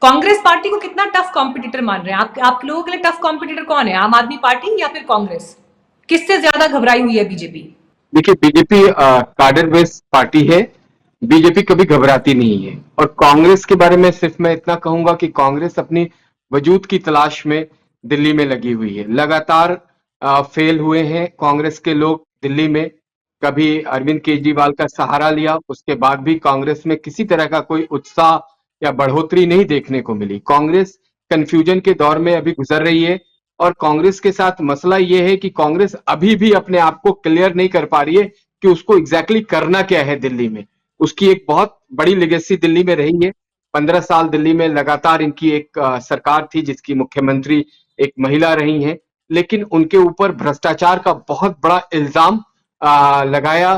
Congress party को कितना tough competitor मान रहे हैं आप लोगों के लिए? टफ कॉम्पिटिटर कौन है, आम आदमी पार्टी या फिर कांग्रेस? किससे ज्यादा घबराई हुई है बीजेपी? देखिए, बीजेपी कार्डर बेस्ड पार्टी है। बीजेपी कभी घबराती नहीं है। और कांग्रेस के बारे में सिर्फ मैं इतना कहूंगा कि कांग्रेस अपनी वजूद की तलाश में दिल्ली में लगी हुई है। लगातार फेल हुए हैं कांग्रेस के लोग दिल्ली में। कभी अरविंद केजरीवाल का सहारा लिया, उसके बाद भी कांग्रेस में किसी तरह का कोई उत्साह या बढ़ोतरी नहीं देखने को मिली। कांग्रेस कंफ्यूजन के दौर में अभी गुजर रही है। और कांग्रेस के साथ मसला यह है कि कांग्रेस अभी भी अपने आप को क्लियर नहीं कर पा रही है कि उसको एग्जैक्टली करना क्या है दिल्ली में। उसकी एक बहुत बड़ी लेगेसी दिल्ली में रही है। 15 साल दिल्ली में लगातार इनकी एक सरकार थी जिसकी मुख्यमंत्री एक महिला रही हैं। लेकिन उनके ऊपर भ्रष्टाचार का बहुत बड़ा इल्जाम लगाया।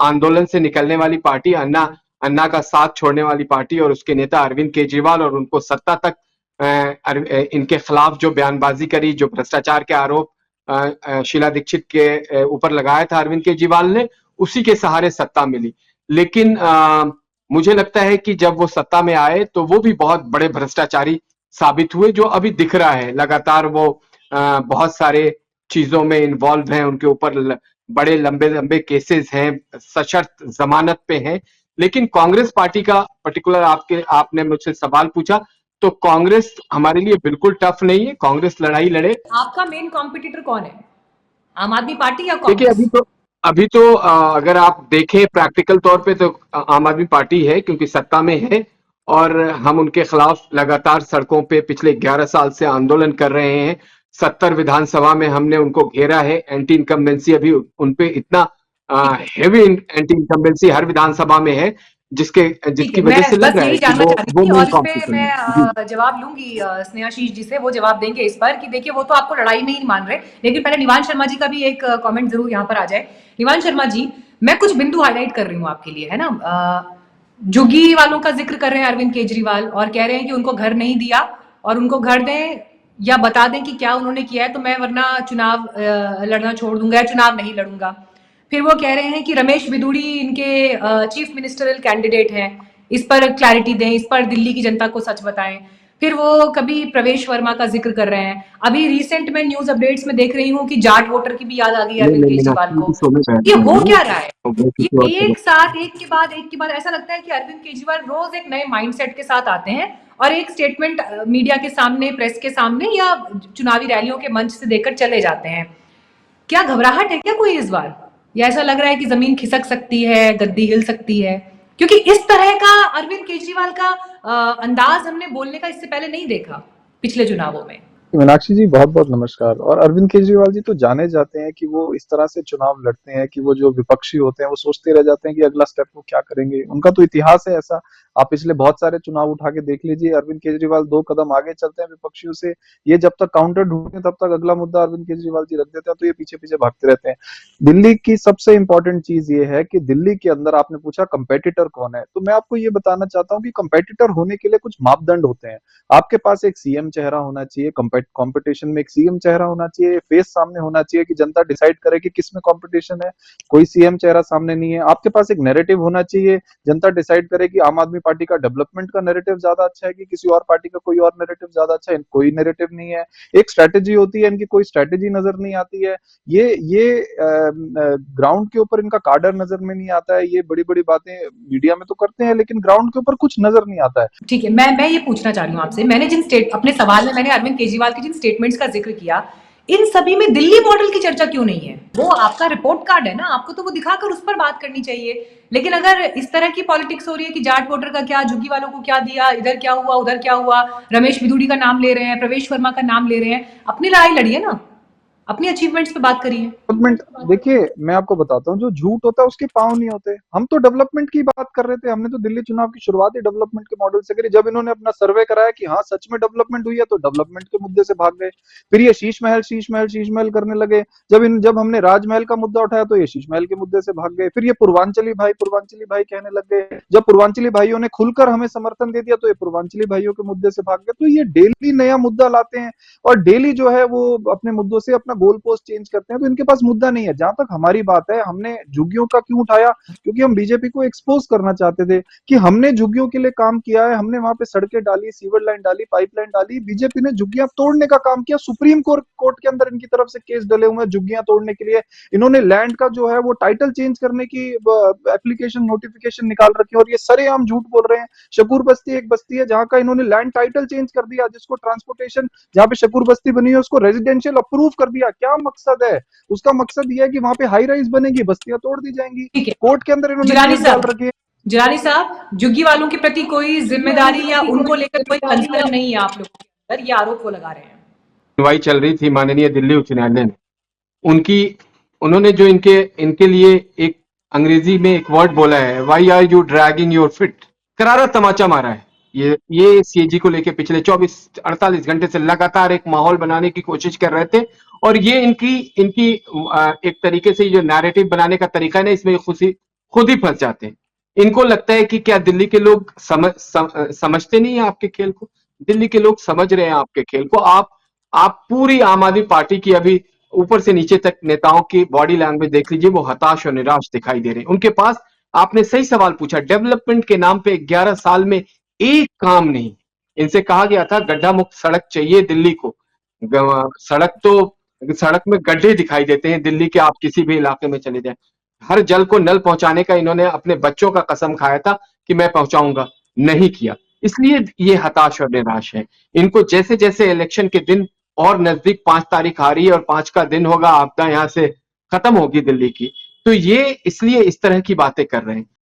आंदोलन से निकलने वाली पार्टी अन्ना का साथ छोड़ने वाली पार्टी और उसके नेता अरविंद केजरीवाल, और उनको सत्ता तक इनके खिलाफ जो बयानबाजी करी, जो भ्रष्टाचार के आरोप शीला दीक्षित के ऊपर लगाया था अरविंद केजरीवाल ने, उसी के सहारे सत्ता मिली। लेकिन मुझे लगता है कि जब वो सत्ता में आए तो वो भी बहुत बड़े भ्रष्टाचारी साबित हुए, जो अभी दिख रहा है। लगातार वो बहुत सारे चीजों में इन्वॉल्व हैं, उनके ऊपर बड़े लंबे लंबे केसेस हैं, सशर्त जमानत पे हैं। लेकिन कांग्रेस पार्टी का पर्टिकुलर आपने मुझसे सवाल पूछा, तो कांग्रेस हमारे लिए बिल्कुल टफ नहीं है। कांग्रेस लड़ाई लड़े। आपका मेन कॉम्पिटिटर कौन है, आम आदमी पार्टी या देखिए, कांग्रेस? अभी तो अगर आप देखें प्रैक्टिकल तौर पे तो आम आदमी पार्टी है, क्योंकि सत्ता में है। और हम उनके खिलाफ लगातार सड़कों पे पिछले 11 साल से आंदोलन कर रहे हैं। 70 विधानसभा में हमने उनको घेरा है। एंटी इनकम्बेंसी अभी उनपे इतना हेवी एंटी इनकम्बेंसी हर विधानसभा में है, जिसकी वजह से लग बस रहा है यही कि जानना वो चाह रही थी, मेन और इस पे कॉम्पिटिशन है। मैं जवाब लूंगी स्नेहाशीष जी से। वो जवाब देंगे इस पर कि देखिए वो तो आपको लड़ाई में ही नहीं मान रहे। लेकिन पहले निवान शर्मा जी का भी एक कमेंट जरूर यहाँ पर आ जाए। निवान शर्मा जी, मैं कुछ बिंदु हाईलाइट कर रही हूँ आपके लिए, है ना। झुग्गी वालों का जिक्र कर रहे हैं अरविंद केजरीवाल, और कह रहे हैं कि उनको घर नहीं दिया और उनको घर दें या बता दें कि क्या उन्होंने किया है, तो मैं वरना चुनाव लड़ना छोड़ दूंगा या चुनाव नहीं लड़ूंगा। फिर वो कह रहे हैं कि रमेश बिधूड़ी इनके चीफ मिनिस्टरल कैंडिडेट हैं, इस पर क्लैरिटी दें, इस पर दिल्ली की जनता को सच बताएं। फिर वो कभी प्रवेश वर्मा का जिक्र कर रहे हैं। अभी रिसेंट में न्यूज अपडेट्स में देख रही हूँ कि जाट वोटर की भी याद आ गई अरविंद केजरीवाल को। ये हो क्या रहा है? ये एक साथ एक के बाद ऐसा लगता है कि अरविंद केजरीवाल रोज एक नए माइंडसेट के साथ आते हैं और एक स्टेटमेंट मीडिया के सामने, प्रेस के सामने या चुनावी रैलियों के मंच से देकर चले जाते हैं। क्या घबराहट है क्या कोई इस बार, या ऐसा लग रहा है कि जमीन खिसक सकती है, गद्दी हिल सकती है? क्योंकि इस तरह का अरविंद केजरीवाल का अंदाज हमने बोलने का इससे पहले नहीं देखा पिछले चुनावों में। मीनाक्षी जी, बहुत बहुत नमस्कार। और अरविंद केजरीवाल जी तो जाने जाते हैं कि वो इस तरह से चुनाव लड़ते हैं कि वो जो विपक्षी होते हैं वो सोचते रह जाते हैं कि अगला स्टेप वो क्या करेंगे। उनका तो इतिहास है ऐसा। आप पिछले बहुत सारे चुनाव उठा के देख लीजिए, अरविंद केजरीवाल 2 कदम आगे चलते हैं विपक्षियों से। ये जब तक काउंटर ढूंढते तब तक अगला मुद्दा अरविंद केजरीवाल जी रख देते हैं, तो ये पीछे पीछे भागते रहते हैं। दिल्ली की सबसे इंपॉर्टेंट चीज ये है कि दिल्ली के अंदर आपने पूछा कंपेटिटर कौन है, तो मैं आपको ये बताना चाहता हूँ कि कंपेटिटर होने के लिए कुछ मापदंड होते हैं। आपके पास एक सीएम चेहरा होना चाहिए, कंपटीशन में एक सीएम चेहरा होना चाहिए, फेस सामने होना चाहिए कि जनता डिसाइड करे कि किसमें कंपटीशन है। कोई सीएम चेहरा सामने नहीं है। आपके पास एक नैरेटिव होना चाहिए, जनता डिसाइड करे कि आम आदमी पार्टी का डेवलपमेंट का नैरेटिव ज्यादा अच्छा है कि किसी और पार्टी का कोई और नैरेटिव ज्यादा अच्छा है। कोई नैरेटिव नहीं है। एक स्ट्रेटेजी होती है, इनकी कोई स्ट्रेटेजी नजर नहीं आती है। ये ग्राउंड के ऊपर इनका कार्डर नजर में नहीं आता है। ये बड़ी बड़ी बातें मीडिया में तो करते हैं लेकिन ग्राउंड के ऊपर कुछ नजर नहीं आता है। ठीक है, मैं ये पूछना चाह रही हूँ आपसे, मैंने अपने सवाल में मैंने अरविंद केजरीवाल के जिन स्टेटमेंट्स का जिक्र किया, इन सभी में दिल्ली मॉडल की चर्चा क्यों नहीं है? वो आपका रिपोर्ट कार्ड है ना, आपको तो वो दिखाकर उस पर बात करनी चाहिए। लेकिन अगर इस तरह की पॉलिटिक्स हो रही है कि जाट वोटर का क्या, झुग्गी वालों को क्या दिया, इधर क्या हुआ, उधर क्या हुआ, रमेश बिधूड़ी का नाम ले रहे हैं, प्रवेश वर्मा का नाम ले रहे हैं, अपनी लड़ाई लड़िए ना, अपनी अचीवमेंट्स पे बात करिए। डेवलपमेंट देखिए, मैं आपको बताता हूँ, जो झूठ होता है उसके पांव नहीं होते। हम तो डेवलपमेंट की बात कर रहे थे। हमने तो दिल्ली चुनाव की शुरुआत ही डेवलपमेंट के मॉडल से करी। जब इन्होंने अपना सर्वे कराया कि हाँ सच में डेवलपमेंट हुई है, तो डेवलपमेंट के मुद्दे से भाग गए। फिर ये शीश महल करने लगे। जब हमने राजमहल का मुद्दा उठाया तो ये शीश महल के मुद्दे से भाग गए। फिर ये पूर्वांचली भाई कहने लग गए। जब पूर्वांचली भाइयों ने खुलकर हमें समर्थन दे दिया तो ये पूर्वांचली भाइयों के मुद्दे से भाग गए। तो ये डेली नया मुद्दा लाते हैं और डेली जो है वो अपने मुद्दों से अपना गोल पोस्ट चेंज करते हैं, तो इनके पास मुद्दा नहीं है। जहां तक हमारी बात है, हमने झुग्गियों का क्यों उठाया, क्योंकि हम बीजेपी को एक्सपोज करना चाहते थे कि हमने झुग्गियों के लिए काम किया है, हमने वहां पे सड़कें डाली, सीवर लाइन डाली, पाइपलाइन डाली। बीजेपी ने झुग्गियां तोड़ने का काम किया, सुप्रीम कोर्ट के अंदर इनकी तरफ से केस डले हुए हैं झुग्गियां तोड़ने के लिए। इन्होंने लैंड का जो है वो टाइटल चेंज करने की एप्लीकेशन नोटिफिकेशन निकाल रखी है, और ये सरेआम झूठ बोल रहे हैं। शकूर बस्ती एक बस्ती है जहां का इन्होंने लैंड टाइटल चेंज कर दिया, जिसको ट्रांसपोर्टेशन, जहां पे शकूर बस्ती बनी है उसको रेजिडेंशियल अप्रूव कर दिया। क्या मकसद है उसका? मकसद यह है कि वहां पे हाई राइज बनेगी, बस्तियां तोड़ दी जाएंगी। ठीक है कोर्ट के अंदर इन्होंने जिलानी केस डाल साहब, रखे हैं। जिलानी साहब, झुग्गी वालों के प्रति कोई जिम्मेदारी या उनको लेकर कोई कंसर्न नहीं है आप लोगों के अंदर, ये आरोप वो लगा रहे हैं। सुनवाई चल रही थी माननीय दिल्ली उच्च न्यायालय में, उनकी उन्होंने जो इनके इनके लिए एक अंग्रेजी में एक वर्ड बोला है, why are you dragging your feet, करारा तमाचा मारा है। ये सीएजी को लेके पिछले 24-48 घंटे से लगातार एक माहौल बनाने की कोशिश कर रहे थे, और ये इनकी इनकी एक तरीके से जो नैरेटिव बनाने का तरीका है ना, इसमें खुद ही फंस जाते हैं। इनको लगता है कि क्या दिल्ली के लोग समझते नहीं है आपके खेल को? दिल्ली के लोग समझ रहे हैं आपके खेल को। आप पूरी आम आदमी पार्टी की अभी ऊपर से नीचे तक नेताओं की बॉडी लैंग्वेज देख लीजिए, वो हताश और निराश दिखाई दे रहे हैं। उनके पास, आपने सही सवाल पूछा, डेवलपमेंट के नाम पे 11 साल में एक काम नहीं। इनसे कहा गया था गड्ढा मुक्त सड़क चाहिए दिल्ली को। सड़क में गड्ढे दिखाई देते हैं दिल्ली के, आप किसी भी इलाके में चले जाएं। हर जल को नल पहुंचाने का इन्होंने अपने बच्चों का कसम खाया था कि मैं पहुंचाऊंगा, नहीं किया। इसलिए ये हताश और निराश है। इनको जैसे जैसे इलेक्शन के दिन और नजदीक, 5 तारीख आ रही है और 5 का दिन होगा, आपदा यहां से खत्म होगी दिल्ली की, तो ये इसलिए इस तरह की बातें कर रहे हैं।